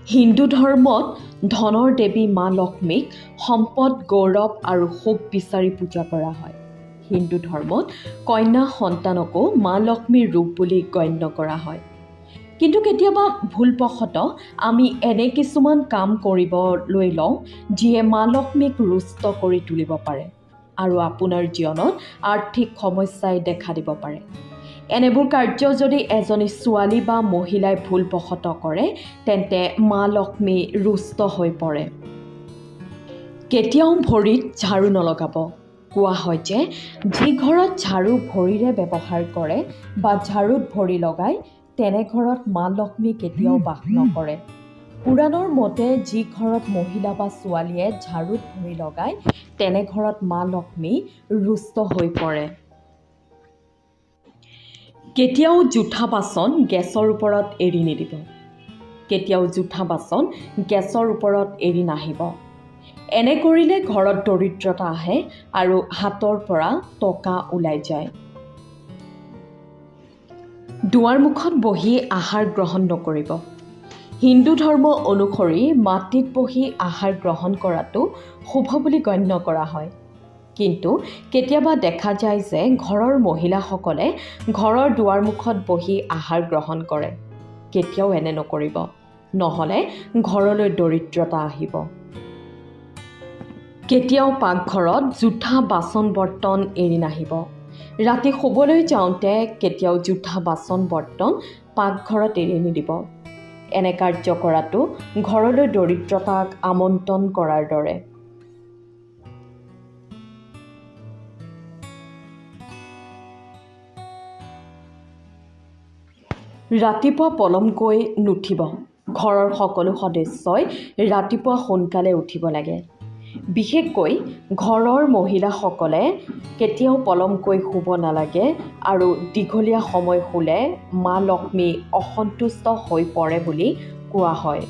হিন্দু ধৰ্মত ধনৰ দেৱী মা লক্ষ্মীক সম্পদ, গৌৰৱ আৰু সুখ বিচাৰি পূজা কৰা হয়। হিন্দু ধৰ্মত কন্যা সন্তানকো মা লক্ষ্মীৰ ৰূপ বুলি গণ্য কৰা হয়। কিন্তু কেতিয়াবা ভুলবশতঃ আমি এনে কিছুমান কাম কৰিবলৈ লওঁ যিয়ে মা লক্ষ্মীক ৰুষ্ট কৰি তুলিব পাৰে আৰু আপোনাৰ জীৱনত আৰ্থিক সমস্যাই দেখা দিব পাৰে। এনেবোৰ কাৰ্য যদি এজনী ছোৱালী বা মহিলাই ভুলবশতঃ কৰে তেন্তে মা লক্ষ্মী ৰুষ্ট হৈ পৰে। কেতিয়াও ভৰিত ঝাৰু নলগাব। কোৱা হয় যে যি ঘৰত ঝাৰু ভৰিৰে ব্যৱহাৰ কৰে বা ঝাৰুত ভৰি লগায় তেনে ঘৰত মা লক্ষ্মী কেতিয়াও বাস নকৰে। পুৰাণৰ মতে যি ঘৰত মহিলা বা ছোৱালীয়ে ঝাৰুত ভৰি লগায় তেনে ঘৰত মা লক্ষ্মী ৰুষ্ট হৈ পৰে। কেতিয়াও জোঠা বাচন গেছৰ ওপৰত এৰি নিদিব। কেতিয়াও জোঠা বাচন গেছৰ ওপৰত এৰি নাহিব। এনে কৰিলে ঘৰত দৰিদ্ৰতা আহে আৰু হাতৰ পৰা টকা ওলাই যায়। দুৱাৰ মুখত বহি আহাৰ গ্ৰহণ নকৰিব। হিন্দু ধৰ্ম অনুসৰি মাটিত বহি আহাৰ গ্ৰহণ কৰাটো শুভ বুলি গণ্য কৰা হয়। কিন্তু কেতিয়াবা দেখা যায় যে ঘৰৰ মহিলাসকলে ঘৰৰ দুৱাৰ মুখত বহি আহাৰ গ্ৰহণ কৰে। কেতিয়াও এনে নকৰিব, নহ'লে ঘৰলৈ দৰিদ্ৰতা আহিব। কেতিয়াও পাকঘৰত জোঠা বাচন বৰ্তন এৰি নাহিব। ৰাতি শুবলৈ যাওঁতে কেতিয়াও জোঠা বাচন বৰ্তন পাকঘৰত এৰি নিদিব। এনে কাৰ্য কৰাটো ঘৰলৈ দৰিদ্ৰতাক আমন্ত্ৰণ কৰাৰ দৰে। ৰাতিপুৱা পলমকৈ নুঠিব। ঘৰৰ সকলো সদস্যই ৰাতিপুৱা সোনকালে উঠিব লাগে। বিশেষকৈ ঘৰৰ মহিলাসকলে কেতিয়াও পলমকৈ শুব নালাগে আৰু দীঘলীয়া সময় শুলে মা লক্ষ্মী অসন্তুষ্ট হৈ পৰে বুলি কোৱা হয়।